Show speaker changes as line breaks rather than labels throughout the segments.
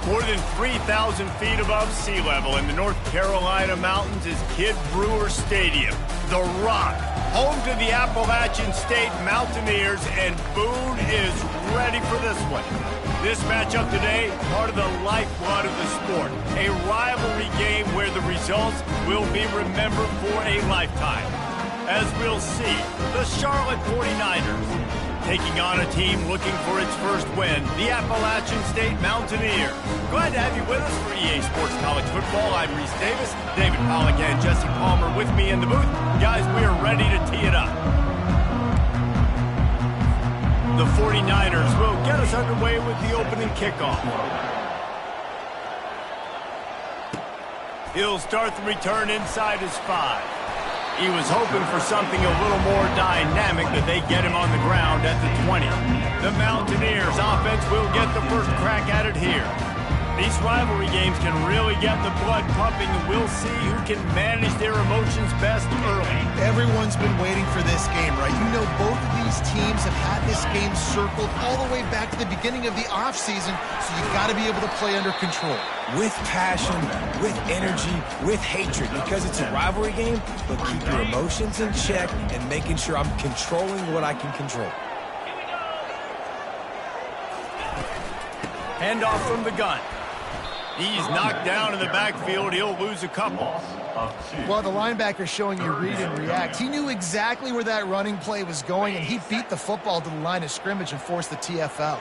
More than 3,000 feet above sea level in the North Carolina mountains is Kid Brewer Stadium, the Rock, home to the Appalachian State Mountaineers, and Boone is ready for this one. This matchup today, part of the lifeblood of the sport, a rivalry game where the results will be remembered for a lifetime. As we'll see, the Charlotte 49ers taking on a team looking for its first win, the Appalachian State Mountaineers. Glad to have you with us for EA Sports College Football. I'm Reese Davis, David Pollack and Jesse Palmer with me in the booth. Guys, we are ready to tee it up. The 49ers will get us underway with the opening kickoff. He'll start the return inside his 5. He was hoping for something a little more dynamic, but they get him on the ground at the 20. The Mountaineers offense will get the first crack at it here. These rivalry games can really get the blood pumping, and we'll see who can manage their emotions best early.
Everyone's been waiting for this game, right? You know, both of these teams have had this game circled all the way back to the beginning of the offseason, so you've got to be able to play under control.
With passion, with energy, with hatred, because it's a rivalry game, but keep your emotions in check and making sure I'm controlling what I can control.
Handoff from the gun. He's knocked down in the backfield. He'll lose a couple.
Well, the linebacker's showing you read and react. He knew exactly where that running play was going, and he beat the football to the line of scrimmage and forced the TFL.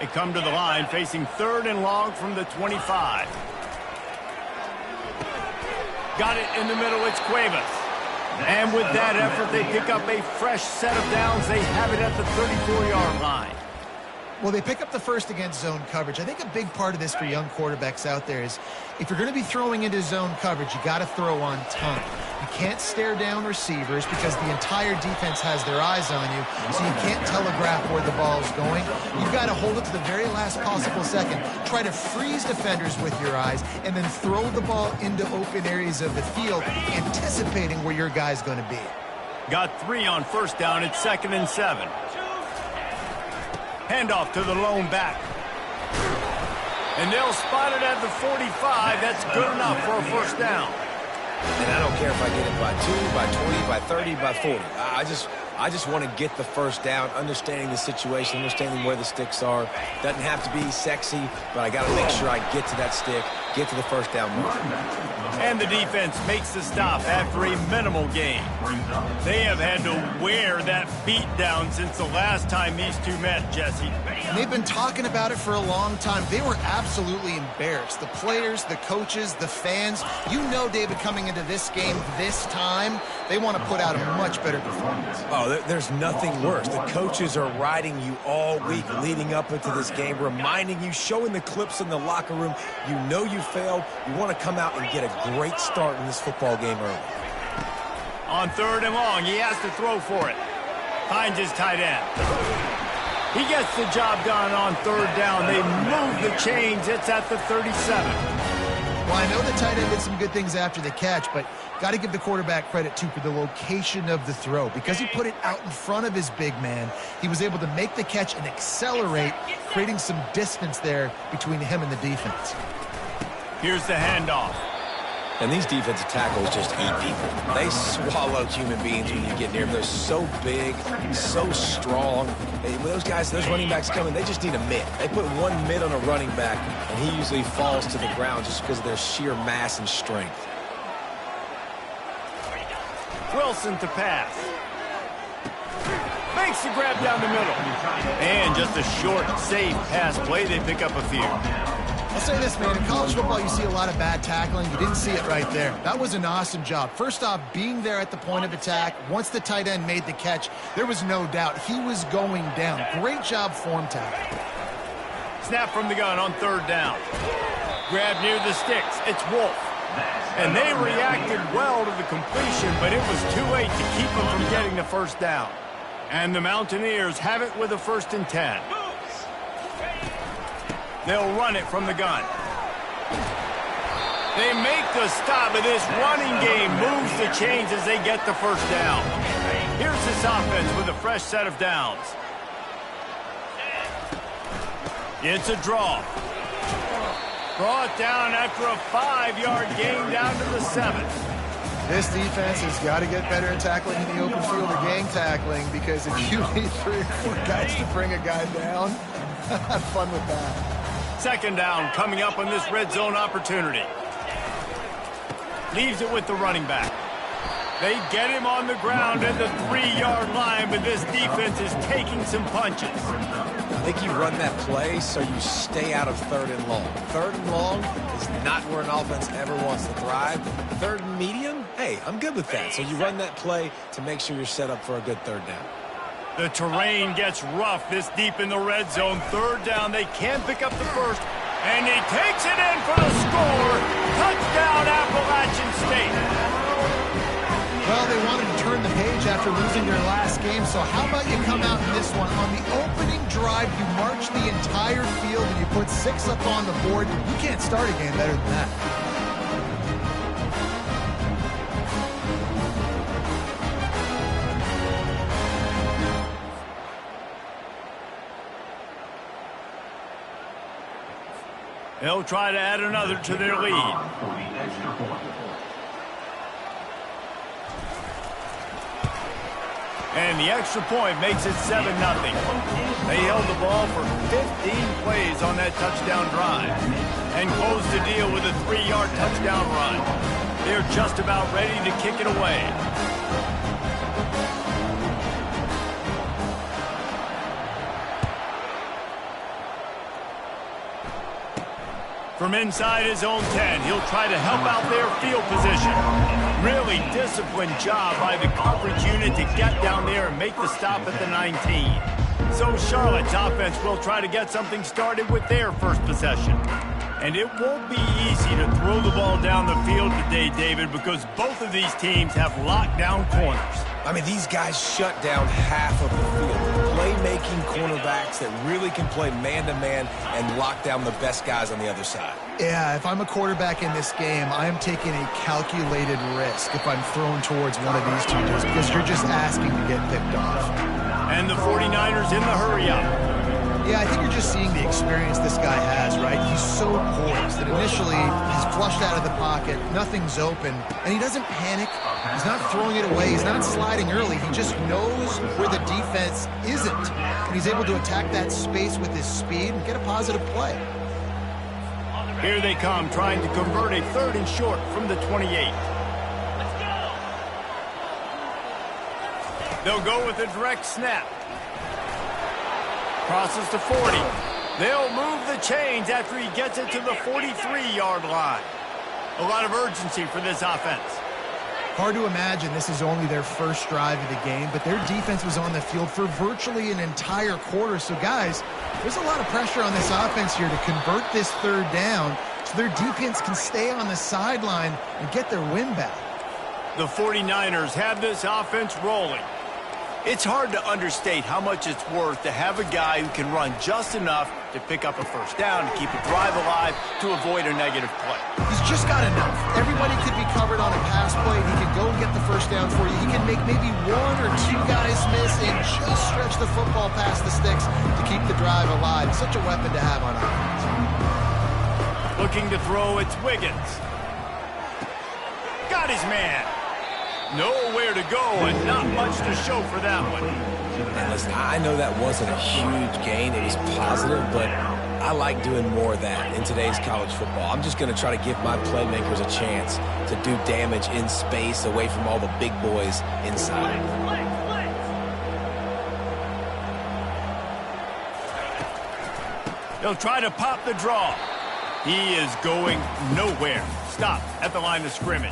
They come to the line facing 3rd and long from the 25. Got it in the middle. It's Cuevas. And with that effort, they pick up a fresh set of downs. They have it at the 34-yard line.
Well, they pick up the first against zone coverage. I think a big part of this for young quarterbacks out there is if you're going to be throwing into zone coverage, you got to throw on time. You can't stare down receivers because the entire defense has their eyes on you, so you can't telegraph where the ball is going. You've got to hold it to the very last possible second. Try to freeze defenders with your eyes and then throw the ball into open areas of the field, anticipating where your guy's going to be.
Got 3 on first down. It's 2nd and 7. Handoff to the lone back. And they'll spot it at the 45. That's good enough for a first down.
And I don't care if I get it by 2, by 20, by 30, by 40. I just want to get the first down, understanding the situation, understanding where the sticks are. Doesn't have to be sexy, but I got to make sure I get to that stick, get to the first down mark.
And the defense makes the stop after a minimal gain. They have had to wear that beat down since the last time these two met, Jesse.
And they've been talking about it for a long time. They were absolutely embarrassed. The players, the coaches, the fans. You know, David, coming into this game this time, they want to put out a much better performance.
Oh, there's nothing worse. The coaches are riding you all week leading up into this game, reminding you, showing the clips in the locker room. You know you failed. You want to come out and get a great start in this football game early.
On 3rd and long, he has to throw for it. Finds his tight end. He gets the job done on 3rd down. They move the chains. It's at the 37.
Well, I know the tight end did some good things after the catch, but got to give the quarterback credit, too, for the location of the throw. Because he put it out in front of his big man, he was able to make the catch and accelerate, creating some distance there between him and the defense.
Here's the handoff.
And these defensive tackles just eat people. They swallow human beings when you get near them. They're so big, so strong. When those guys, those running backs come in, they just need a mitt. They put one mitt on a running back, and he usually falls to the ground just because of their sheer mass and strength.
Wilson to pass. Makes the grab down the middle. And just a short, safe pass play. They pick up a few.
I'll say this, man. In college football, you see a lot of bad tackling. You didn't see it right there. That was an awesome job. First off, being there at the point of attack. Once the tight end made the catch, there was no doubt he was going down. Great job form tackle.
Snap from the gun on 3rd down. Grab near the sticks. It's Wolf. And they reacted well to the completion, but it was too late to keep them from getting the first down. And the Mountaineers have it with a 1st and 10. They'll run it from the gun. They make the stop, but this running game moves the chains as they get the first down. Here's this offense with a fresh set of downs. It's a draw. Brought down after a 5-yard gain down to the 7.
This defense has got to get better at tackling in the open field or gang tackling, because if you need 3 or 4 guys to bring a guy down, have fun with that.
Second down coming up on this red zone opportunity. Leaves it with the running back. They get him on the ground at the 3-yard line, but this defense is taking some punches.
I think you run that play so you stay out of 3rd and long. 3rd and long is not where an offense ever wants to thrive. 3rd and medium, hey, I'm good with that. So you run that play to make sure you're set up for a good 3rd down.
The terrain gets rough this deep in the red zone. 3rd down, they can pick up the first, and he takes it in for the score. Touchdown, Appalachian State.
Well, they wanted to turn the page after losing their last game, so how about you come out in this one? On the opening drive, you march the entire field and you put 6 up on the board. You can't start a game better than that.
They'll try to add another to their lead. And the extra point makes it 7-0. They held the ball for 15 plays on that touchdown drive and closed the deal with a 3-yard touchdown run. They're just about ready to kick it away. From inside his own 10, he'll try to help out their field position. Really disciplined job by the coverage unit to get down there and make the stop at the 19. So Charlotte's offense will try to get something started with their first possession. And it won't be easy to throw the ball down the field today, David, because both of these teams have locked down corners.
I mean, these guys shut down half of the field. Playmaking cornerbacks that really can play man-to-man and lock down the best guys on the other side.
Yeah, if I'm a quarterback in this game, I am taking a calculated risk if I'm thrown towards one of these two dudes, because you're just asking to get picked off.
And the 49ers in the hurry-up.
Yeah, I think you're just seeing the experience this guy has, right? He's so poised that initially he's flushed out of the pocket, nothing's open, and he doesn't panic. He's not throwing it away. He's not sliding early. He just knows where the defense isn't, and he's able to attack that space with his speed and get a positive play.
Here they come, trying to convert a 3rd and short from the 28. They'll go with a direct snap. Crosses to 40. They'll move the chains after he gets it to the 43-yard line. A lot of urgency for this offense.
Hard to imagine this is only their first drive of the game, but their defense was on the field for virtually an entire quarter. So, guys, there's a lot of pressure on this offense here to convert this 3rd down so their defense can stay on the sideline and get their win back.
The 49ers have this offense rolling. It's hard to understate how much it's worth to have a guy who can run just enough to pick up a first down, to keep a drive alive, to avoid a negative play.
He's just got enough. Everybody could be covered on a pass play. He can go and get the first down for you. He can make maybe 1 or 2 guys miss and just stretch the football past the sticks to keep the drive alive. Such a weapon to have on offense.
Looking to throw, it's Wiggins. Got his man. Nowhere to go and not much to show for that one.
And listen, I know that wasn't a huge gain. It was positive, but I like doing more of that in today's college football. I'm just going to try to give my playmakers a chance to do damage in space away from all the big boys inside.
They'll try to pop the draw. He is going nowhere. Stop at the line of scrimmage.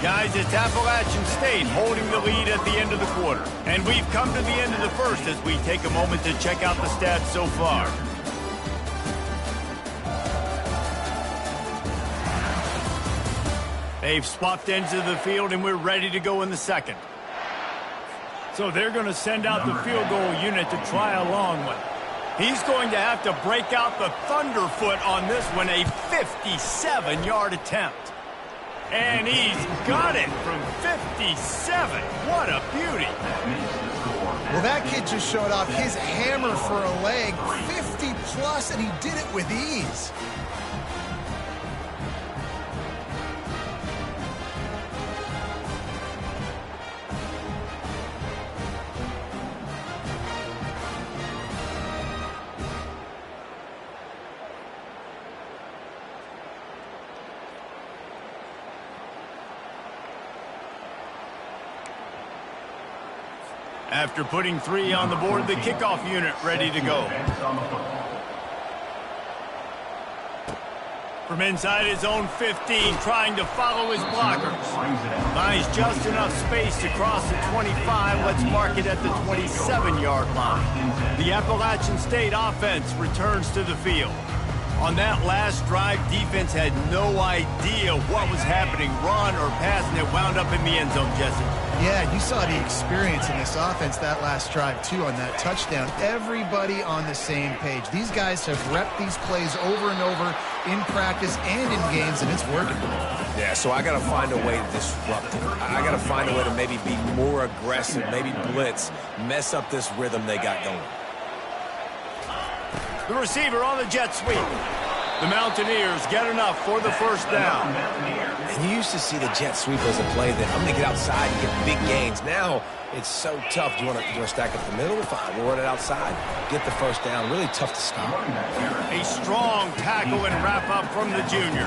Guys, it's Appalachian State holding the lead at the end of the quarter. And we've come to the end of the first as we take a moment to check out the stats so far. They've swapped ends of the field, and we're ready to go in the second. So they're going to send out the field goal unit to try a long one. He's going to have to break out the thunderfoot on this one, a 57-yard attempt. And he's got it from 57. What a beauty.
Well, that kid just showed off his hammer for a leg, 50 plus, and he did it with ease.
After putting 3 on the board, the kickoff unit ready to go. From inside his own 15, trying to follow his blockers. Finds just enough space to cross the 25. Let's mark it at the 27-yard line. The Appalachian State offense returns to the field. On that last drive, defense had no idea what was happening, run or pass, and it wound up in the end zone, Jesse.
Yeah, you saw the experience in this offense that last drive, too, on that touchdown. Everybody on the same page. These guys have repped these plays over and over in practice and in games, and it's working.
Yeah, so I got to find a way to disrupt it. I got to find a way to maybe be more aggressive, maybe blitz, mess up this rhythm they got going.
The receiver on the jet sweep. The Mountaineers get enough for the first down.
And you used to see the jet sweep as a play that I'm going to get outside and get big gains. Now it's so tough. Do you want to stack up the middle? Fine, we'll run it outside. Get the first down. Really tough to stop.
A strong tackle and wrap up from the junior.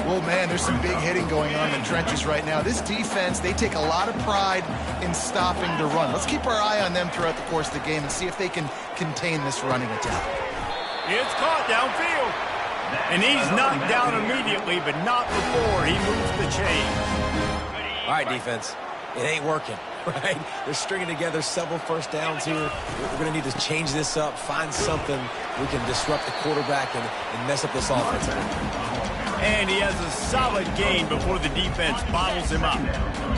Well, man, there's some big hitting going on in the trenches right now. This defense, they take a lot of pride in stopping the run. Let's keep our eye on them throughout the course of the game and see if they can contain this running attack.
It's caught downfield. And he's knocked down immediately, but not before he moves the chain.
All right, defense. It ain't working, right? They're stringing together several first downs here. We're going to need to change this up, find something we can disrupt the quarterback and mess up this offense.
And he has a solid gain before the defense bottles him up.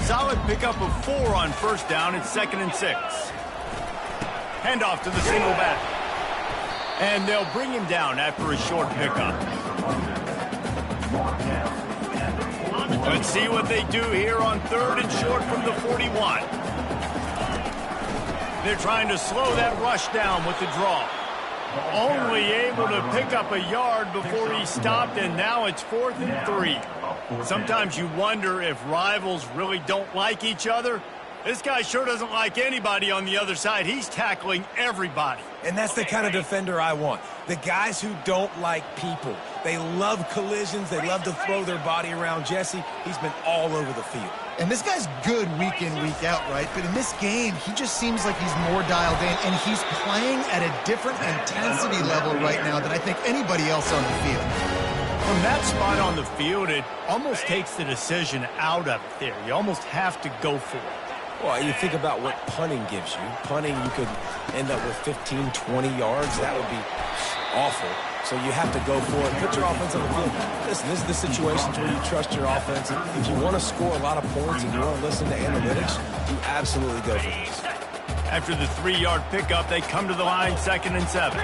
Solid pickup of 4 on first down. It's 2nd and 6. Handoff to the single back. And they'll bring him down after a short pickup. Let's see what they do here on 3rd and short from the 41. They're trying to slow that rush down with the draw. Only able to pick up a yard before he stopped, and now it's 4th and 3. Sometimes you wonder if rivals really don't like each other. This guy sure doesn't like anybody on the other side. He's tackling everybody.
And that's the kind of defender I want. The guys who don't like people. They love collisions. They love to throw their body around. Jesse, he's been all over the field.
And this guy's good week in, week out, right? But in this game, he just seems like he's more dialed in, and he's playing at a different intensity level right now than I think anybody else on the field.
From that spot on the field, it almost takes the decision out of it there. You almost have to go for it.
Well, you think about what punting gives you. Punting, you could end up with 15, 20 yards. That would be awful. So you have to go for it. Put your offense on the field. Listen, this is the situations where you trust your offense. If you want to score a lot of points and you want to listen to analytics, you absolutely go for this.
After the 3-yard pickup, they come to the line, 2nd and 7.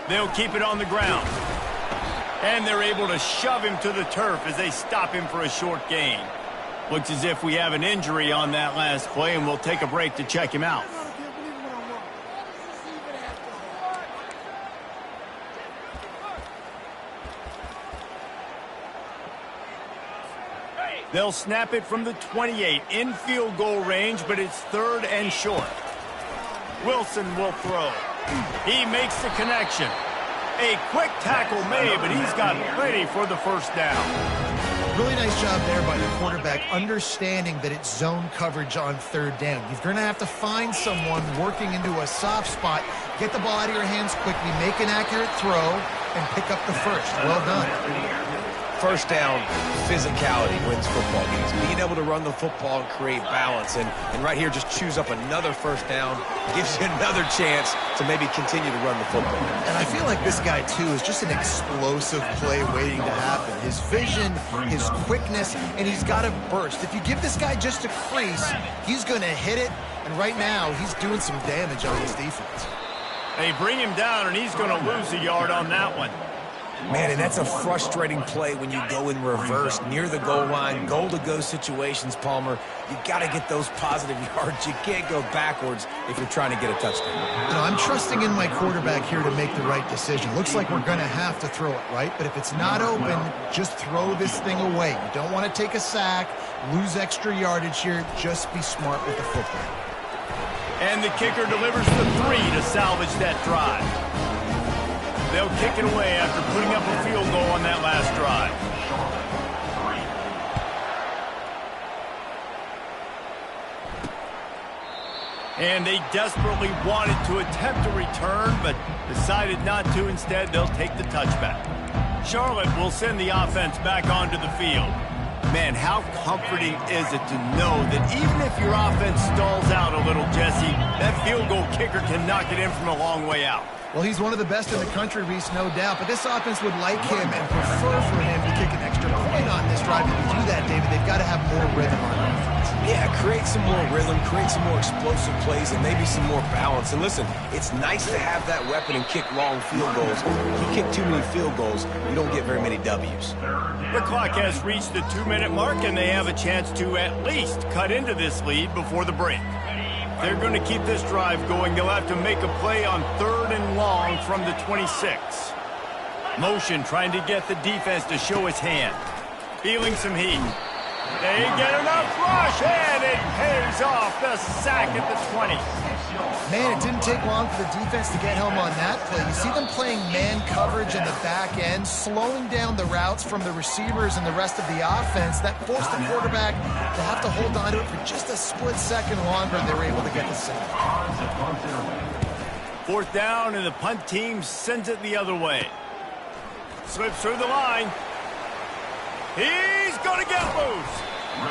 They'll keep it on the ground. And they're able to shove him to the turf as they stop him for a short gain. Looks as if we have an injury on that last play, and we'll take a break to check him out. They'll snap it from the 28 in field goal range, but it's 3rd and short. Wilson will throw. He makes the connection. A quick tackle made, but he's got plenty for the first down.
Really nice job there by the quarterback, understanding that it's zone coverage on 3rd down. You're going to have to find someone working into a soft spot, get the ball out of your hands quickly, make an accurate throw, and pick up the first. Well done.
First down, physicality wins football games. Being able to run the football and create balance. And right here, just choose up another first down. Gives you another chance to maybe continue to run the football.
And I feel like this guy, too, is just an explosive play waiting to happen. His vision, his quickness, and he's got a burst. If you give this guy just a crease, he's going to hit it. And right now, he's doing some damage on his defense.
They bring him down, and he's going to lose a yard on that one.
Man, and that's a frustrating play when you go in reverse near the goal line, goal-to-go situations, Palmer. You got to get those positive yards. You can't go backwards if you're trying to get a touchdown.
You know, I'm trusting in my quarterback here to make the right decision. Looks like we're going to have to throw it, right? But if it's not open, just throw this thing away. You don't want to take a sack, lose extra yardage here. Just be smart with the football.
And the kicker delivers the 3 to salvage that drive. They'll kick it away after putting up a field goal on that last drive. And they desperately wanted to attempt a return, but decided not to. Instead, they'll take the touchback. Charlotte will send the offense back onto the field. Man, how comforting is it to know that even if your offense stalls out a little, Jesse, that field goal kicker can knock it in from a long way out.
Well, he's one of the best in the country, Reese, no doubt. But this offense would like him and prefer for him to kick an extra point on this drive. And to do that, David, they've got to have more rhythm on offense.
Yeah, create some more rhythm, create some more explosive plays, and maybe some more balance. And listen, it's nice to have that weapon and kick long field goals. If you kick too many field goals, you don't get very many W's.
The clock has reached the 2-minute mark, and they have a chance to at least cut into this lead before the break. They're going to keep this drive going. They'll have to make a play on 3rd and long from the 26. Motion trying to get the defense to show its hand. Feeling some heat. They get enough rush, and it pays off the sack at the 20.
Man, it didn't take long for the defense to get home on that play. You see them playing man coverage in the back end, slowing down the routes from the receivers and the rest of the offense. That forced the quarterback to have to hold on to it for just a split second longer, and they were able to get the sack.
4th down, and the punt team sends it the other way. Slips through the line. He's going to get loose.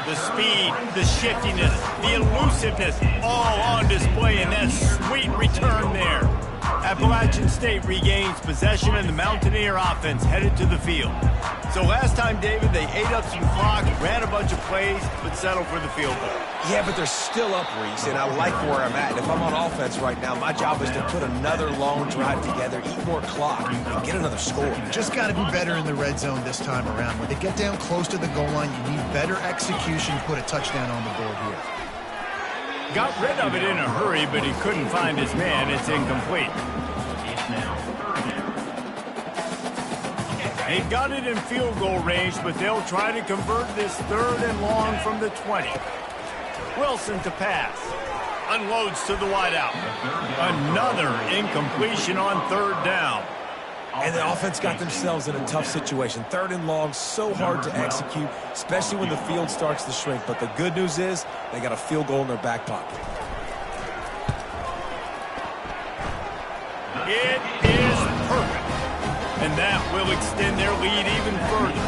The speed, the shiftiness, the elusiveness, all on display in that sweet return there. Appalachian State regains possession, and the Mountaineer offense headed to the field. So last time, David, they ate up some clock, ran a bunch of plays, but settled for the field goal.
Yeah, but they're still up, Reese, and I like where I'm at. And if I'm on offense right now, my job is to put another long drive together, eat more clock, and get another score.
Just got to be better in the red zone this time around. When they get down close to the goal line, you need better execution to put a touchdown on the board here.
Got rid of it in a hurry, but he couldn't find his man. It's incomplete. They got it in field goal range, but they'll try to convert this 3rd and long from the 20. Wilson to pass. Unloads to the wideout. Another incompletion on 3rd down.
And the offense got themselves in a tough situation. 3rd and long, so hard to execute, especially when the field starts to shrink. But the good news is they got a field goal in their back pocket.
It is perfect. And that will extend their lead even further.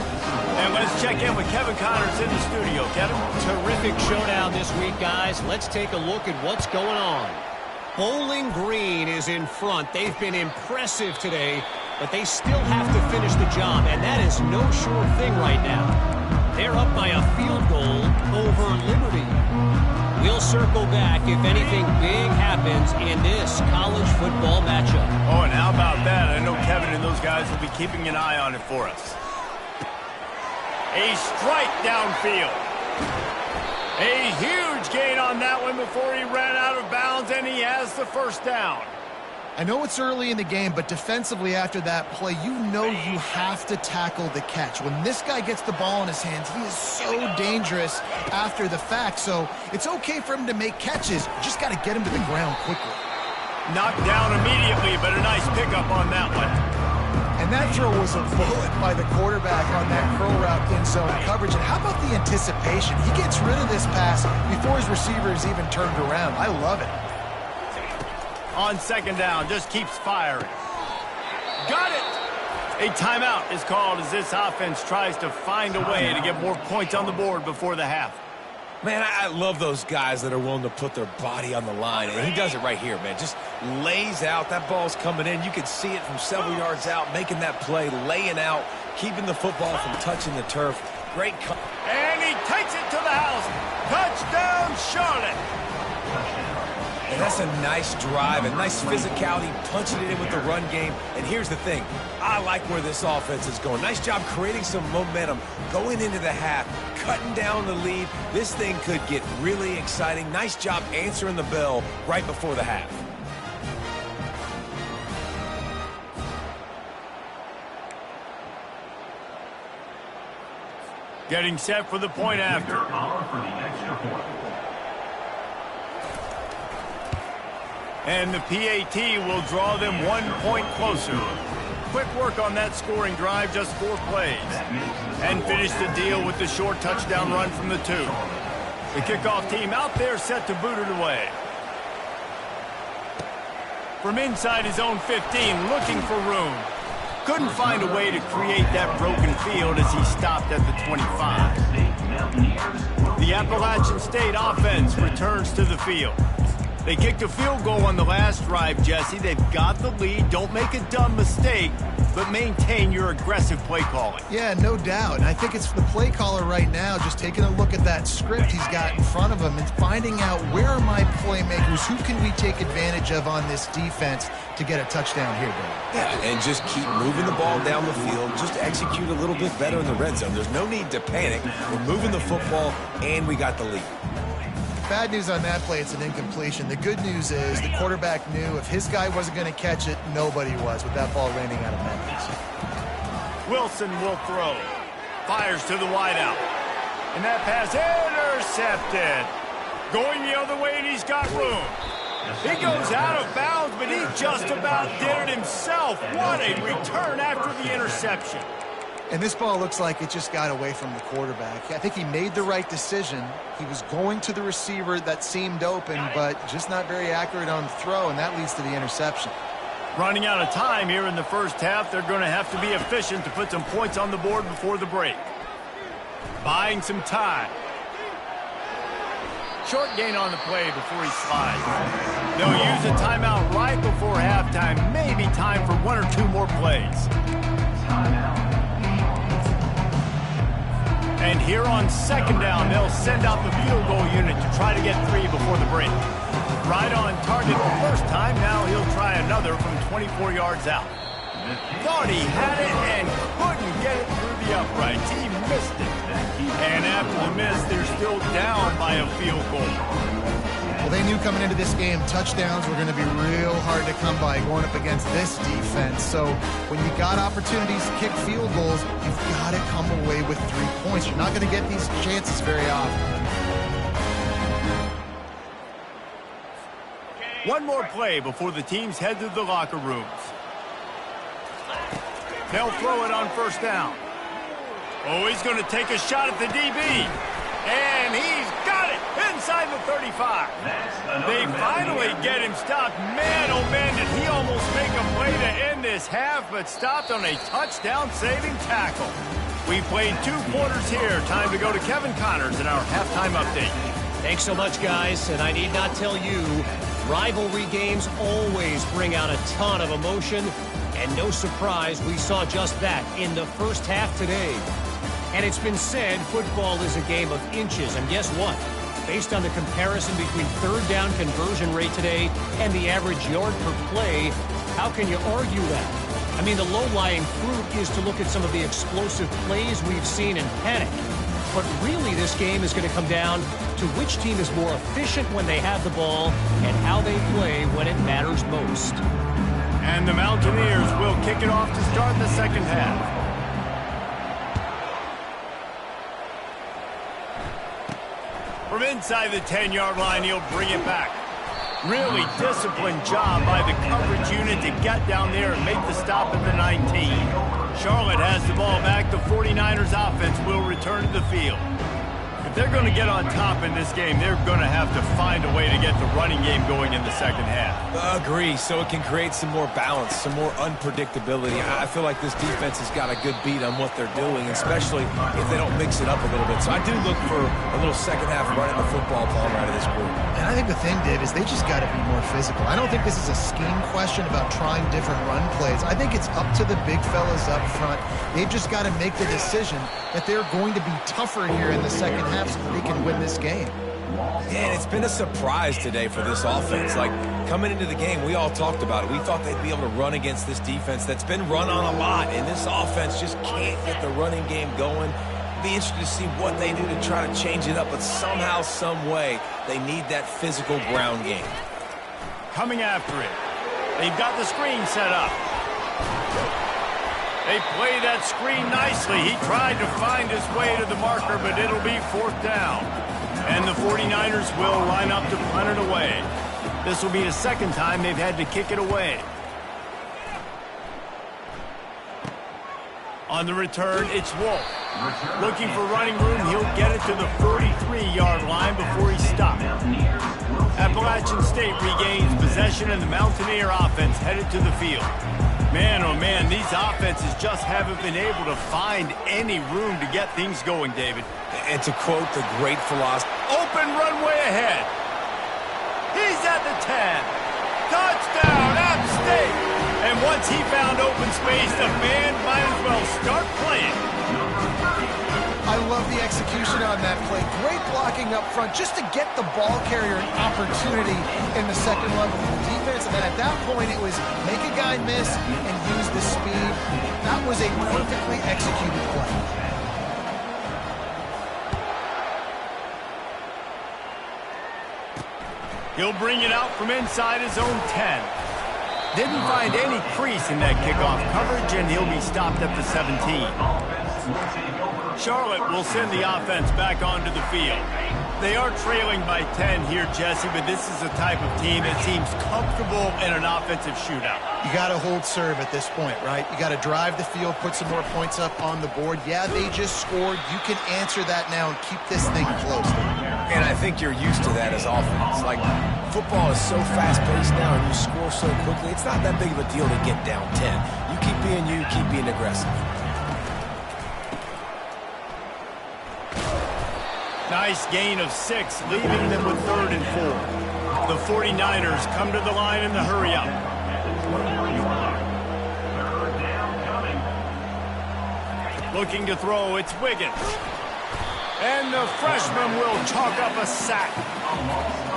And let's check in with Kevin Connors in the studio. Kevin?
Terrific showdown this week, guys. Let's take a look at what's going on. Bowling Green is in front. They've been impressive today, but they still have to finish the job, and that is no sure thing right now. They're up by a field goal over Liberty. We'll circle back if anything big happens in this college football matchup.
Oh, and how about that? I know Kevin and those guys will be keeping an eye on it for us. A strike downfield. A huge gain on that one before he ran out of bounds, and he has the 1st down.
I know it's early in the game, but defensively after that play, you know you have to tackle the catch. When this guy gets the ball in his hands, he is so dangerous after the fact. So it's okay for him to make catches. You just got to get him to the ground quickly.
Knocked down immediately, but a nice pickup on that one.
And that throw was a bullet by the quarterback on that curl route in zone coverage. And how about the anticipation? He gets rid of this pass before his receiver is even turned around. I love it.
On 2nd down, just keeps firing. Got it! A timeout is called as this offense tries to find a way to get more points on the board before the half.
Man, I love those guys that are willing to put their body on the line, and he does it right here, man. Just lays out. That ball's coming in. You can see it from several yards out, making that play, laying out, keeping the football from touching the turf. Great.
And he takes it to the house. Touchdown, Charlotte.
And that's a nice drive, a nice physicality, punching it in with the run game. And here's the thing. I like where this offense is going. Nice job creating some momentum, going into the half, cutting down the lead. This thing could get really exciting. Nice job answering the bell right before the half.
Getting set for the point after. And the PAT will draw them 1 point closer. Quick work on that scoring drive, just 4 plays. And finish the deal with the short touchdown run from the 2. The kickoff team out there set to boot it away. From inside his own 15, looking for room. Couldn't find a way to create that broken field as he stopped at the 25. The Appalachian State offense returns to the field. They kicked a field goal on the last drive, Jesse. They've got the lead. Don't make a dumb mistake, but maintain your aggressive play calling.
Yeah, no doubt. And I think it's the play caller right now just taking a look at that script he's got in front of him and finding out where are my playmakers, who can we take advantage of on this defense to get a touchdown here, Dave.
Yeah, and just keep moving the ball down the field. Just execute a little bit better in the red zone. There's no need to panic. We're moving the football, and we got the lead.
Bad news on that play, it's an incompletion. The good news is the quarterback knew if his guy wasn't going to catch it, nobody was with that ball landing out of Memphis.
Wilson will throw. Fires to the wideout. And that pass intercepted. Going the other way, and he's got room. He goes out of bounds, but he just about did it himself. What a return after the interception.
And this ball looks like it just got away from the quarterback. I think he made the right decision. He was going to the receiver that seemed open, but just not very accurate on the throw, and that leads to the interception.
Running out of time here in the first half. They're going to have to be efficient to put some points on the board before the break. Buying some time. Short gain on the play before he slides. They'll use a timeout right before halftime. Maybe time for 1 or 2 more plays. And here on second down, they'll send out the field goal unit to try to get 3 before the break. Right on target the first time. Now he'll try another from 24 yards out. Thought he had it and couldn't get it through the uprights. He missed it. And after the miss, they're still down by a field goal.
Well, they knew coming into this game touchdowns were going to be real hard to come by going up against this defense. So when you got opportunities to kick field goals, you've got to come away with 3 points. You're not going to get these chances very often.
One more play before the teams head to the locker rooms. They'll throw it on first down. Oh, he's going to take a shot at the DB. And he's got it inside the 35. They finally get him stopped. Man, oh man, did he almost make a play to end this half, but stopped on a touchdown-saving tackle. We played 2 quarters here. Time to go to Kevin Connors in our halftime update.
Thanks so much, guys. And I need not tell you, rivalry games always bring out a ton of emotion. And no surprise, we saw just that in the first half today. And it's been said football is a game of inches. And guess what? Based on the comparison between third down conversion rate today and the average yard per play, how can you argue that? I mean, the low-lying fruit is to look at some of the explosive plays we've seen in panic. But really, this game is going to come down to which team is more efficient when they have the ball and how they play when it matters most.
And the Mountaineers will kick it off to start the second half. From inside the 10-yard line, he'll bring it back. Really disciplined job by the coverage unit to get down there and make the stop at the 19. Charlotte has the ball back. The 49ers offense will return to the field. If they're going to get on top in this game, they're going to have to find a way to get the running game going in the second half.
Agree, so it can create some more balance, some more unpredictability. I feel like this defense has got a good beat on what they're doing, especially if they don't mix it up a little bit. So I do look for a little second half running the football ball out of this group.
And I think the thing, Dave, is they just got to be more physical. I don't think this is a scheme question about trying different run plays. I think it's up to the big fellas up front. They've just got to make the decision that they're going to be tougher here in the second half so they can win this game.
And it's been a surprise today for this offense. Like, coming into the game, we all talked about it. We thought they'd be able to run against this defense that's been run on a lot, and this offense just can't get the running game going. Be interested to see what they do to try to change it up, but somehow, some way, they need that physical ground game.
Coming after it. They've got the screen set up. They play that screen nicely. He tried to find his way to the marker, but it'll be 4th down. And the 49ers will line up to punt it away. This will be the second time they've had to kick it away. On the return, it's Wolf. Looking for running room, he'll get it to the 43-yard line before he stopped. Appalachian State regains possession, and the Mountaineer offense headed to the field. Man, oh man, these offenses just haven't been able to find any room to get things going, David.
And to quote the great philosopher,
open runway ahead. He's at the 10. Touchdown, App State. And once he found open space, the band might as well start playing.
I love the execution on that play. Great blocking up front just to get the ball carrier an opportunity in the second level of the defense. And then at that point, it was make a guy miss and use the speed. That was a perfectly executed play.
He'll bring it out from inside his own 10. Didn't find any crease in that kickoff coverage, and he'll be stopped at the 17. Charlotte will send the offense back onto the field. They are trailing by 10 here, Jesse, but this is a type of team that seems comfortable in an offensive shootout.
You got to hold serve at this point, right? You got to drive the field, put some more points up on the board. Yeah, they just scored. You can answer that now and keep this thing close.
and I think you're used to that as offense. Like, football is so fast-paced now and you score so quickly, it's not that big of a deal to get down 10. You keep being you, keep being aggressive.
Nice gain of 6, leaving them with 3rd and 4. The 49ers come to the line in the hurry-up. Looking to throw, it's Wiggins. And the freshman will chalk up a sack.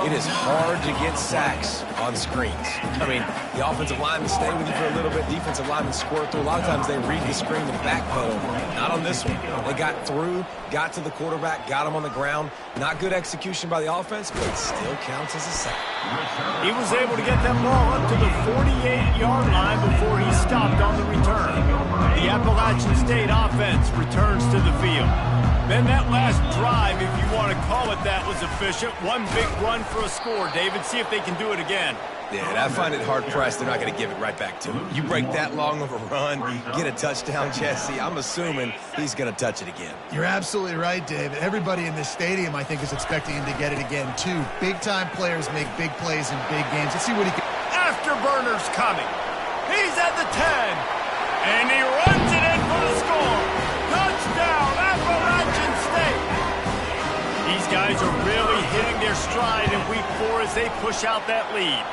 It is hard to get sacks on screens. I mean, the offensive linemen stay with you for a little bit. Defensive linemen squirt through. A lot of times they read the screen and backpedal. Not on this one. They got through, got to the quarterback, got him on the ground. Not good execution by the offense, but it still counts as a sack.
He was able to get that ball up to the 48-yard line before he stopped on the return. The Appalachian State offense returns to the field. Then that last drive, if you want to call it that, was efficient. One big run for a score. David, see if they can do it again.
Yeah, and I find it hard-pressed they're not going to give it right back to him. You break that long of a run, get a touchdown, Jesse, I'm assuming he's going to touch it again.
You're absolutely right, David. Everybody in this stadium, I think, is expecting him to get it again, too. Big-time players make big plays in big games. Let's see what he can...
Afterburner's coming. He's at the 10. And he runs it in for the score. Touchdown, Appalachian State. These guys are really hitting their stride in week 4 as they push out that lead.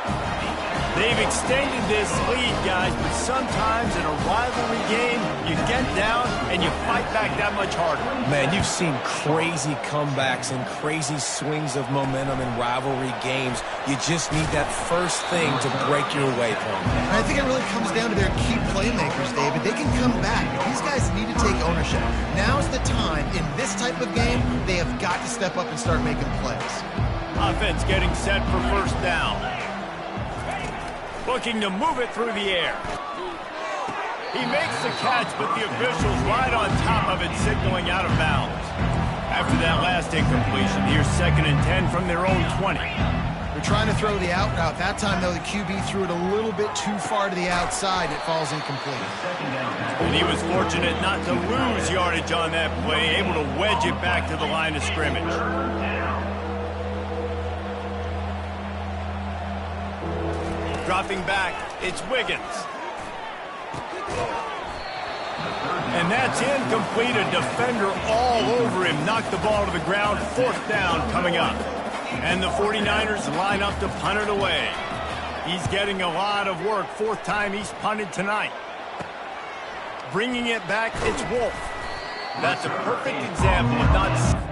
They've extended this lead, guys, but sometimes in a rivalry game, you get down and you fight back that much harder.
Man, you've seen crazy comebacks and crazy swings of momentum in rivalry games. You just need that first thing to break your way from.
I think it really comes down to their key playmakers, David. They can come back, but these guys need to take ownership. Now's the time. In this type of game, they have got to step up and start making plays.
Offense getting set for first down. Looking to move it through the air. He makes the catch, but the officials right on top of it, signaling out of bounds. After that last incompletion, here's 2nd and 10 from their own 20.
They're trying to throw the out route. That time, though, the QB threw it a little bit too far to the outside. It falls incomplete.
And he was fortunate not to lose yardage on that play, able to wedge it back to the line of scrimmage. Dropping back, it's Wiggins. And that's incomplete. A defender all over him. Knocked the ball to the ground. 4th down coming up. And the 49ers line up to punt it away. He's getting a lot of work. 4th time he's punted tonight. Bringing it back, it's Wolf. That's a perfect example of not...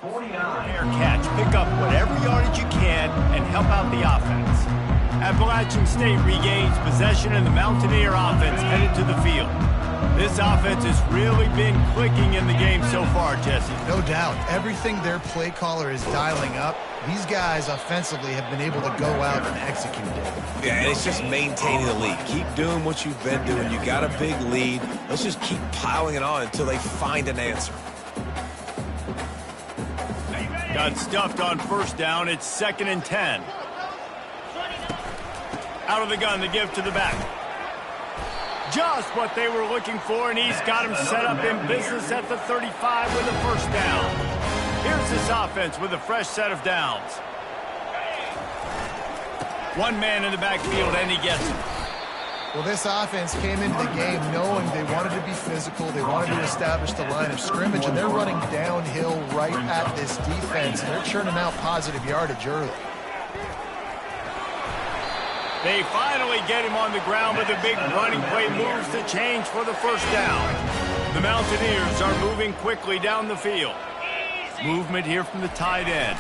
Fair catch. Pick up whatever yardage you can and help out the offense. Appalachian State regains possession and the Mountaineer offense headed to the field. This offense has really been clicking in the game so far, Jesse.
No doubt. Everything their play caller is dialing up, these guys offensively have been able to go out and execute it.
Yeah, and it's just maintaining the lead. Keep doing what you've been doing. You got a big lead. Let's just keep piling it on until they find an answer.
Got stuffed on first down. It's 2nd and 10. Out of the gun, the give to the back. Just what they were looking for, and he's got him set up in business at the 35 with a first down. Here's this offense with a fresh set of downs. One man in the backfield, and he gets it.
Well, this offense came into the game knowing they wanted to be physical, they wanted to establish the line of scrimmage, and they're running downhill right at this defense, and they're churning out positive yardage early.
They finally get him on the ground with a big running play, moves the change for the first down. The Mountaineers are moving quickly down the field. Movement here from the tight end.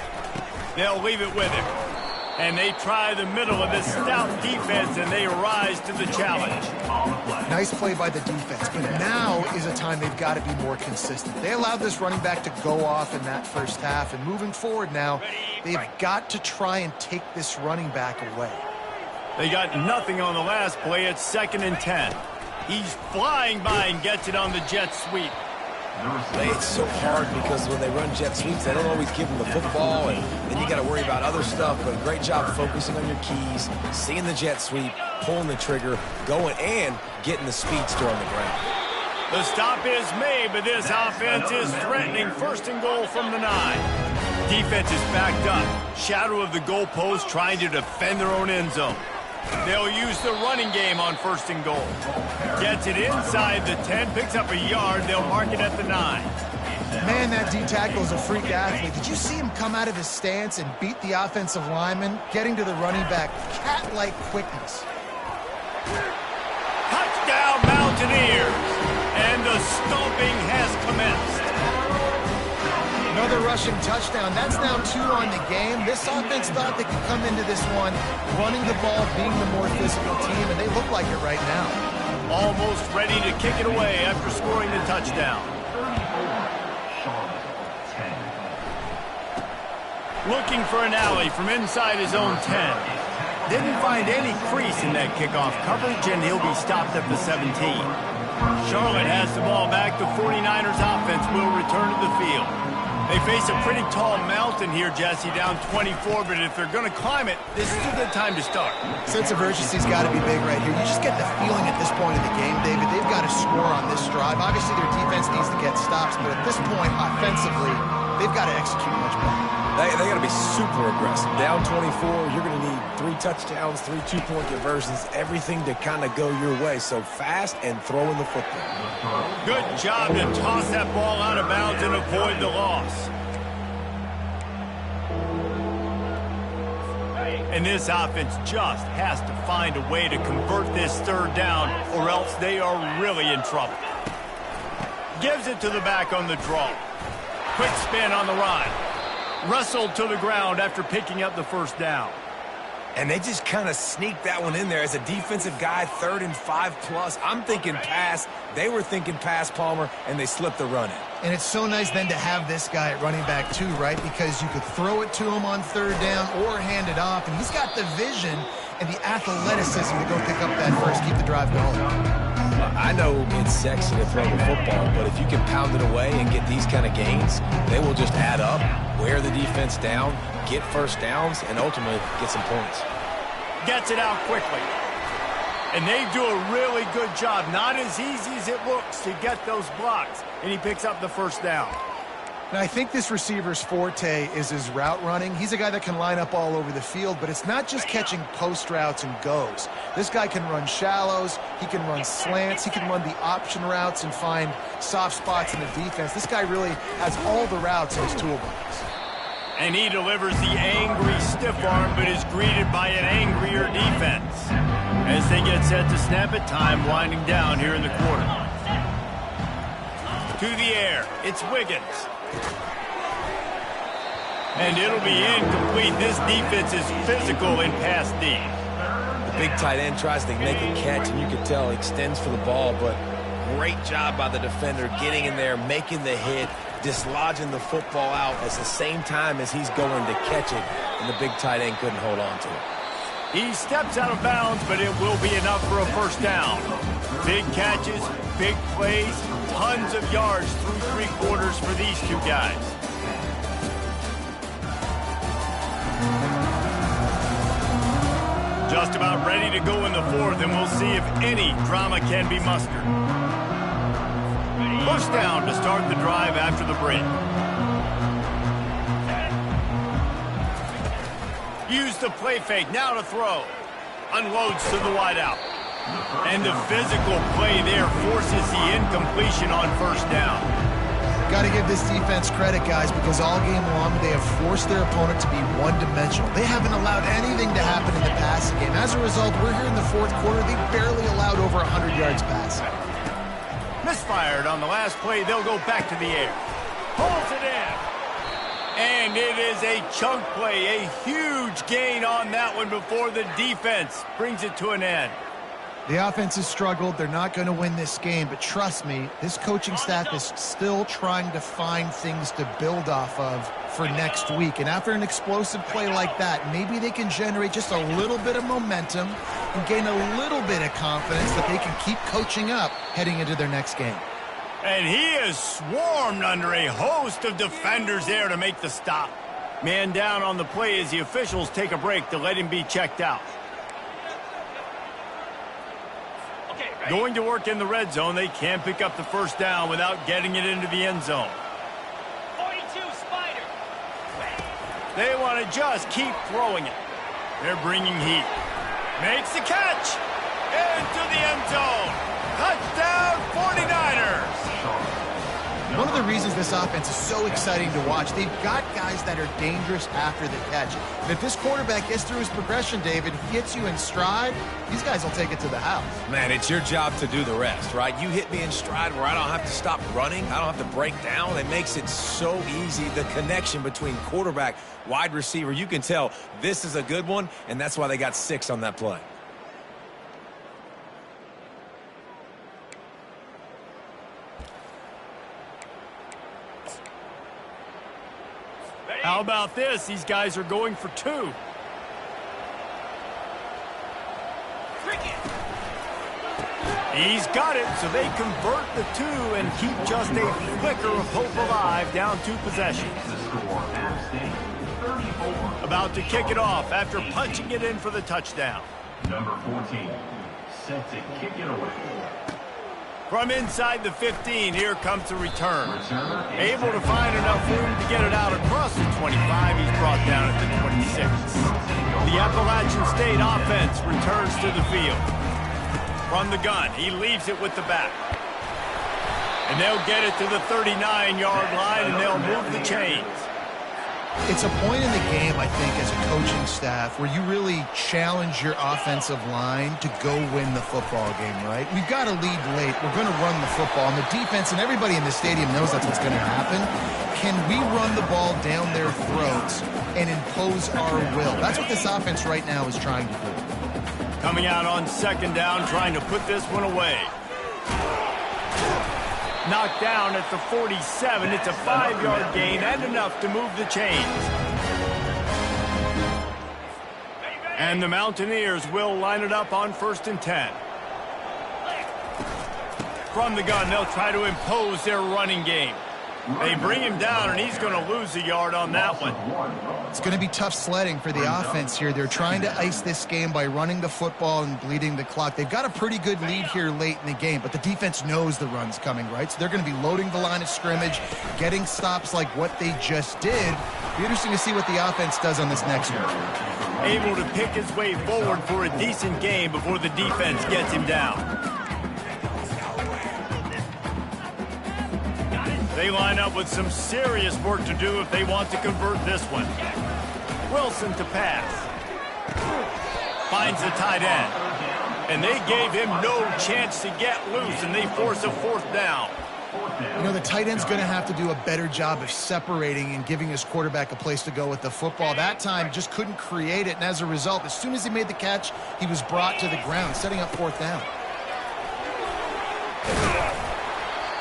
They'll leave it with him. And they try the middle of this stout defense, and they rise to the challenge.
Nice play by the defense, but now is a time they've got to be more consistent. They allowed this running back to go off in that first half, and moving forward now, they've got to try and take this running back away.
They got nothing on the last play. It's 2nd and 10. He's flying by and gets it on the jet sweep.
It's so hard because when they run jet sweeps, they don't always give them the football, and then you got to worry about other stuff. But great job focusing on your keys, seeing the jet sweep, pulling the trigger, going and getting the speedster on the ground.
The stop is made, but this offense is threatening 1st and goal from the 9. Defense is backed up. Shadow of the goalpost trying to defend their own end zone. They'll use the running game on 1st and goal. Gets it inside the 10, picks up a yard. They'll mark it at the 9.
Man, that D-tackle is a freak athlete. Did you see him come out of his stance and beat the offensive lineman, getting to the running back? Cat-like quickness.
Touchdown, Mountaineers! And the stomping has commenced.
Another rushing touchdown. That's now 2 on the game. This offense thought they could come into this one running the ball, being the more physical team, and they look like it right now.
Almost ready to kick it away after scoring the touchdown. Looking for an alley from inside his own 10. Didn't find any crease in that kickoff coverage, and he'll be stopped at the 17. Charlotte has the ball back. The 49ers offense will return to the field. They face a pretty tall mountain here, Jesse, down 24, but if they're going to climb it, this is a good time to start.
Sense of urgency's got to be big right here. You just get the feeling at this point of the game, David, they've got to score on this drive. Obviously, their defense needs to get stops, but at this point, offensively, they've got to execute much better.
They got to be super aggressive. Down 24, you're going to need 3 touchdowns, 3 two-point conversions, everything to kind of go your way. So fast and throwing the football.
Good job to toss that ball out of bounds and avoid the loss. And this offense just has to find a way to convert this 3rd down, or else they are really in trouble. Gives it to the back on the draw. Quick spin on the run. Wrestled to the ground after picking up the first down.
And they just kind of sneaked that one in there as a defensive guy, 3rd and 5+. I'm thinking pass. They were thinking pass, Palmer, and they slipped the run in.
And it's so nice then to have this guy at running back too, right? Because you could throw it to him on 3rd down or hand it off, and he's got the vision and the athleticism to go pick up that first, keep the drive going.
I know it's sexy to throw the football, but if you can pound it away and get these kind of gains, they will just add up, wear the defense down, get first downs, and ultimately get some points.
Gets it out quickly. And they do a really good job. Not as easy as it looks to get those blocks. And he picks up the first down.
And I think this receiver's forte is his route running. He's a guy that can line up all over the field, but it's not just catching post routes and goes. This guy can run shallows, he can run slants, he can run the option routes and find soft spots in the defense. This guy really has all the routes in his toolbox.
And he delivers the angry stiff arm, but is greeted by an angrier defense. As they get set to snap it, time winding down here in the quarter. To the air, it's Wiggins. And it'll be incomplete. This defense is physical in pass D.
The big tight end tries to make a catch, and you can tell he extends for the ball, but great job by the defender getting in there, making the hit, dislodging the football out at the same time as he's going to catch it, and the big tight end couldn't hold on to it.
He steps out of bounds, but it will be enough for a first down. Big catches, big plays, tons of yards through three quarters for these two guys. Just about ready to go in the fourth, and we'll see if any drama can be mustered. Push down to start the drive after the break. Use the play fake, now to throw. Unloads to the wideout. And the physical play there forces the incompletion on first down.
Got to give this defense credit, guys, because all game long they have forced their opponent to be one-dimensional. They haven't allowed anything to happen in the passing game. As a result, we're here in the fourth quarter. They barely allowed over 100 yards passing.
Misfired on the last play. They'll go back to the air. Pulls it in. And it is a chunk play, a huge gain on that one before the defense brings it to an end.
The offense has struggled. They're not going to win this game, but trust me, this coaching staff is still trying to find things to build off of for next week. And after an explosive play like that, maybe they can generate just a little bit of momentum and gain a little bit of confidence that they can keep coaching up heading into their next game.
And he is swarmed under a host of defenders there to make the stop. Man down on the play as the officials take a break to let him be checked out. Going to work in the red zone, they can't pick up the first down without getting it into the end zone.
42 Spider.
They want to just keep throwing it. They're bringing heat. Makes the catch. Into the end zone. Touchdown 49ers.
One of the reasons this offense is so exciting to watch, they've got guys that are dangerous after the catch. And if this quarterback gets through his progression, David, he hits you in stride, these guys will take it to the house.
Man, it's your job to do the rest, right? You hit me in stride where I don't have to stop running. I don't have to break down. It makes it so easy. The connection between quarterback, wide receiver, you can tell this is a good one, and that's why they got 6 on that play.
How about this? These guys are going for 2. He's got it, so they convert the 2 and keep just a flicker of hope alive, down 2 possessions. About to kick it off after punching it in for the touchdown.
Number 14, set to kick it away.
From inside the 15, here comes the return. Able to find enough room to get it out across the 25. He's brought down at the 26. The Appalachian State offense returns to the field. From the gun, he leaves it with the back. And they'll get it to the 39-yard line, and they'll move the chains.
It's a point in the game, I think, as a coaching staff where you really challenge your offensive line to go win the football game, right? We've got to lead late. We're going to run the football. And the defense and everybody in the stadium knows that's what's going to happen. Can we run the ball down their throats and impose our will? That's what this offense right now is trying to do.
Coming out on second down, trying to put this one away. Knocked down at the 47. It's a 5-yard gain and enough to move the chains. And the Mountaineers will line it up on 1st and 10. From the gun, they'll try to impose their running game. They bring him down, and he's going to lose a yard on that one.
It's going to be tough sledding for the offense here. They're trying to ice this game by running the football and bleeding the clock. They've got a pretty good lead here late in the game, but the defense knows the run's coming, right? So they're going to be loading the line of scrimmage, getting stops like what they just did. It'll be interesting to see what the offense does on this next one.
Able to pick his way forward for a decent game before the defense gets him down. They line up with some serious work to do if they want to convert this one. Wilson to pass. Finds the tight end. And they gave him no chance to get loose, and they force a 4th down.
You know, the tight end's going to have to do a better job of separating and giving his quarterback a place to go with the football. That time, just couldn't create it, and as a result, as soon as he made the catch, he was brought to the ground, setting up fourth down.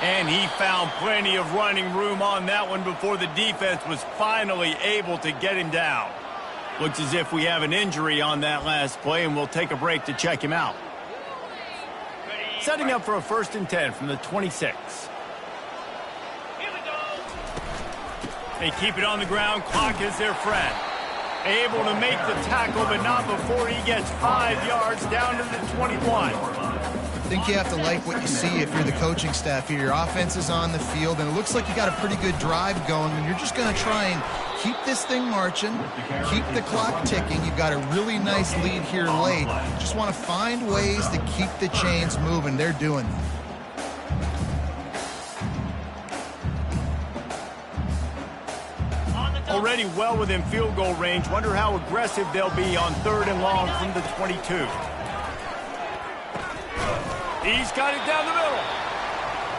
And he found plenty of running room on that one before the defense was finally able to get him down. Looks as if we have an injury on that last play, and we'll take a break to check him out. Setting up for a 1st and 10 from the 26. They keep it on the ground. Clock is their friend. Able to make the tackle, but not before he gets 5 yards down to the 21.
I think you have to like what you see if you're the coaching staff here. Your offense is on the field, and it looks like you got a pretty good drive going, and you're just going to try and keep this thing marching, keep the clock ticking. You've got a really nice lead here late. Just want to find ways to keep the chains moving. They're doing it.
Already well within field goal range. Wonder how aggressive they'll be on 3rd and long from the 22. He's got it down the middle.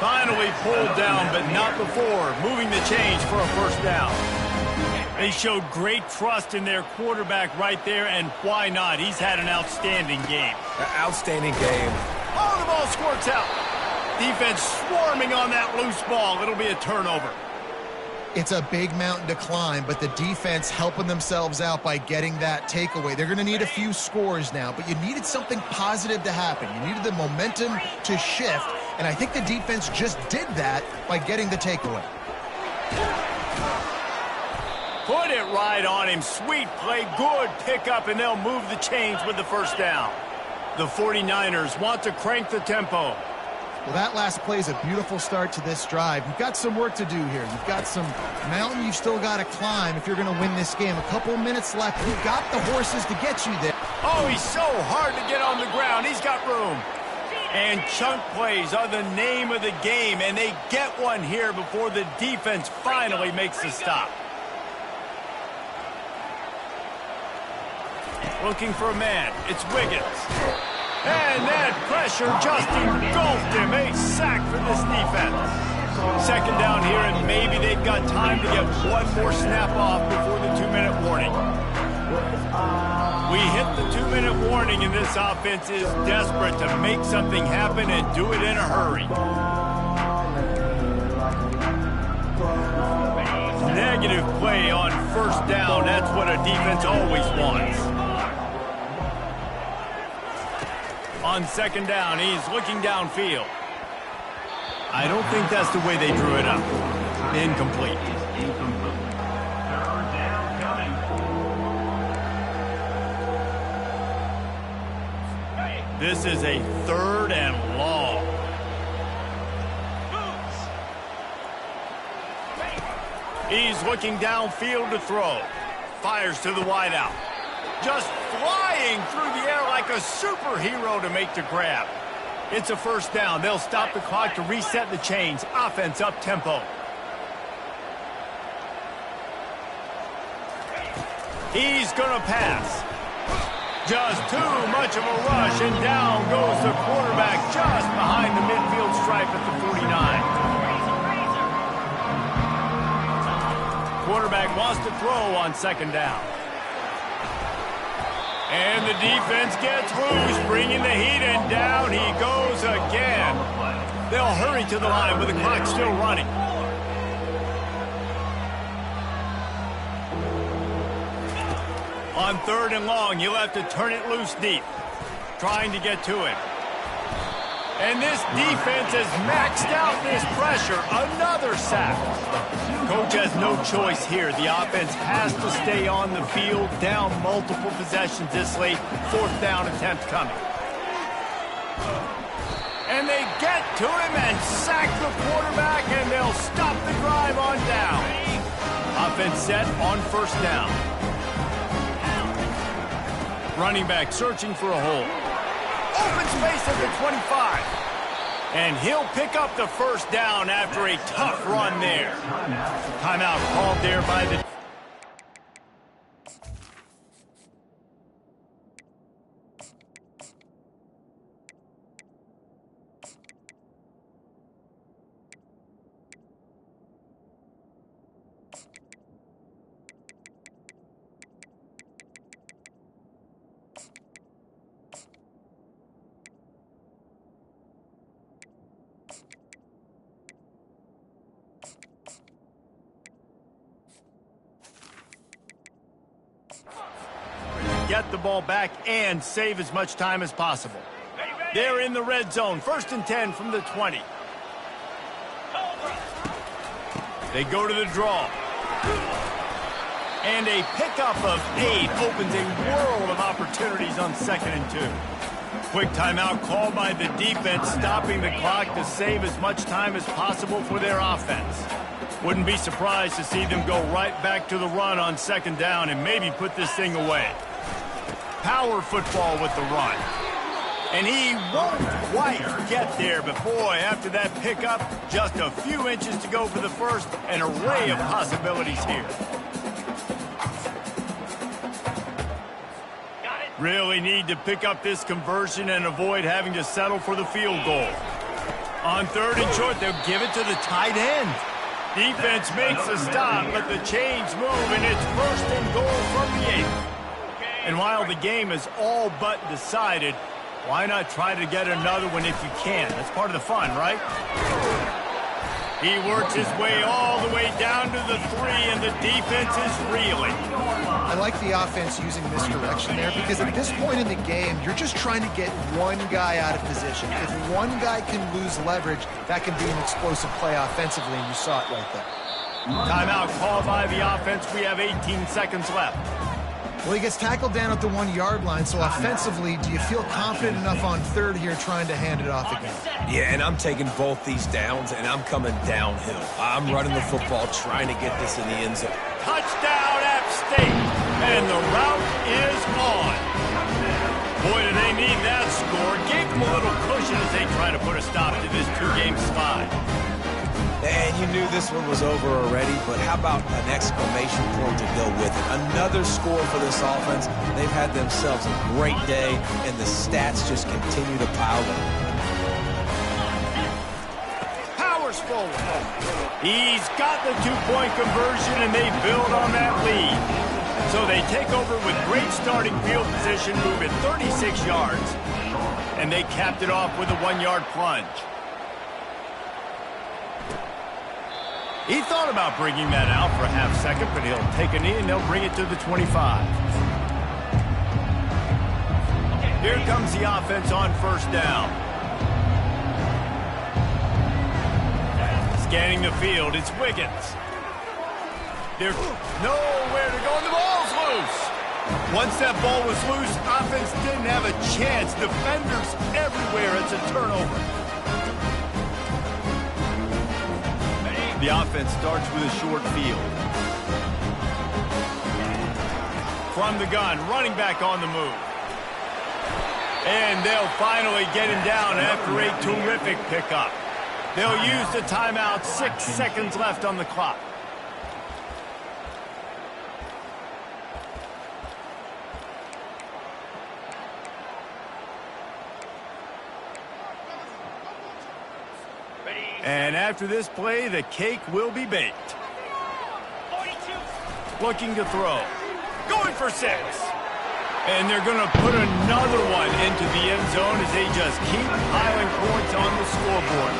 Finally pulled down, but not before moving the chains for a 1st down. They showed great trust in their quarterback right there, and why not? He's had an outstanding game.
Outstanding game.
Oh, the ball squirts out. Defense swarming on that loose ball. It'll be a turnover.
It's a big mountain to climb, but the defense helping themselves out by getting that takeaway. They're going to need a few scores now, but you needed something positive to happen. You needed the momentum to shift, and I think the defense just did that by getting the takeaway.
Put it right on him. Sweet play, good pickup, and they'll move the chains with the 1st down. The 49ers want to crank the tempo.
Well, that last play is a beautiful start to this drive. You've got some work to do here. You've got some mountain you've still got to climb if you're going to win this game. A couple of minutes left. You've got the horses to get you there.
Oh, he's so hard to get on the ground. He's got room. And chunk plays are the name of the game, and they get one here before the defense finally makes the stop. Looking for a man. It's Wiggins. And that pressure just engulfed him. A sack for this defense. 2nd down here, and maybe they've got time to get one more snap off before the 2-minute warning. We hit the 2-minute warning, and this offense is desperate to make something happen and do it in a hurry. Negative play on 1st down. That's what a defense always wants. On 2nd down, he's looking downfield. I don't think that's the way they drew it up. Incomplete. This is a 3rd and long. He's looking downfield to throw. Fires to the wideout. Just flying through the air like a superhero to make the grab. It's a 1st down. They'll stop the clock to reset the chains. Offense up tempo. He's going to pass. Just too much of a rush, and down goes the quarterback just behind the midfield stripe at the 49. Quarterback wants to throw on 2nd down. And the defense gets loose, bringing the heat, and down he goes again. They'll hurry to the line with the clock still running. On 3rd and long, you'll have to turn it loose deep, trying to get to him. And this defense has maxed out this pressure. Another sack. Coach has no choice here. The offense has to stay on the field, down multiple possessions this late. 4th down attempt coming. And they get to him and sack the quarterback, and they'll stop the drive on down. Offense set on 1st down. Running back searching for a hole. Open space at the 25. And he'll pick up the 1st down after a tough run there. Timeout called there by the... get the ball back and save as much time as possible. They're in the red zone, 1st and 10 from the 20. They go to the draw. And a pickup of 8 opens a world of opportunities on 2nd and 2. Quick timeout called by the defense, stopping the clock to save as much time as possible for their offense. Wouldn't be surprised to see them go right back to the run on 2nd down and maybe put this thing away. Power football with the run. And he won't quite get there, but boy, after that pickup, just a few inches to go for the first, an array of possibilities here. Really need to pick up this conversion and avoid having to settle for the field goal. On 3rd and short, they'll give it to the tight end. Defense makes a stop, but the chains move, and it's 1st and goal from the 8. And while the game is all but decided, why not try to get another one if you can? That's part of the fun, right? He works his way all the way down to the 3, and the defense is reeling.
I like the offense using misdirection there because at this point in the game, you're just trying to get one guy out of position. If one guy can lose leverage, that can be an explosive play offensively, and you saw it right there.
Timeout called by the offense. We have 18 seconds left.
Well, he gets tackled down at the 1-yard line, so offensively, do you feel confident enough on 3rd here trying to hand it off again?
Yeah, and I'm taking both these downs, and I'm coming downhill. I'm running the football, trying to get this in the end zone.
Touchdown, App State, and the route is on. Boy, do they need that score. Gave them a little cushion as they try to put a stop to this 2-game slide.
And you knew this one was over already, but how about an exclamation point to go with it? Another score for this offense. They've had themselves a great day, and the stats just continue to pile up.
Powers forward. He's got the 2-point conversion, and they build on that lead. So they take over with great starting field position, moving 36 yards. And they capped it off with a 1-yard plunge. He thought about bringing that out for a half second, but he'll take a knee and they'll bring it to the 25. Here comes the offense on 1st down. Scanning the field, it's Wiggins. There's nowhere to go, and the ball's loose. Once that ball was loose, offense didn't have a chance. Defenders everywhere. It's a turnover. The offense starts with a short field. From the gun, running back on the move. And they'll finally get him down after a terrific pickup. They'll use the timeout, 6 seconds left on the clock. And after this play, the cake will be baked.
42.
Looking to throw. Going for 6. And they're going to put another one into the end zone as they just keep piling points on the scoreboard.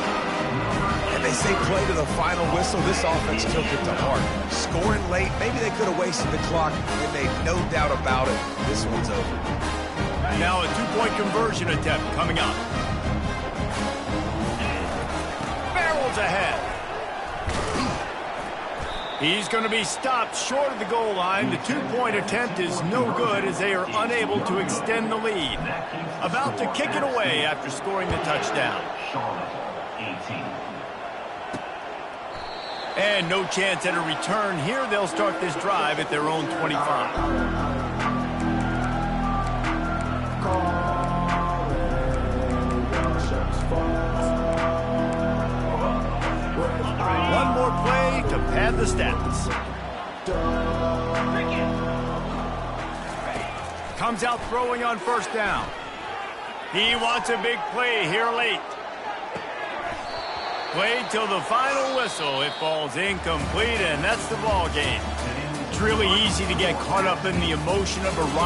And they say play to the final whistle. This offense took it to heart. Scoring late, maybe they could have wasted the clock. They made no doubt about it. This one's over.
Now a 2-point conversion attempt coming up. Barrels ahead. He's going to be stopped short of the goal line. The 2-point attempt is no good as they are unable to extend the lead. About to kick it away after scoring the touchdown. And no chance at a return here. They'll start this drive at their own 25. One more play to pad the stats. Comes out throwing on 1st down. He wants a big play here late. Played till the final whistle. It falls incomplete, and that's the ball game. It's really easy to get caught up in the emotion of a ride.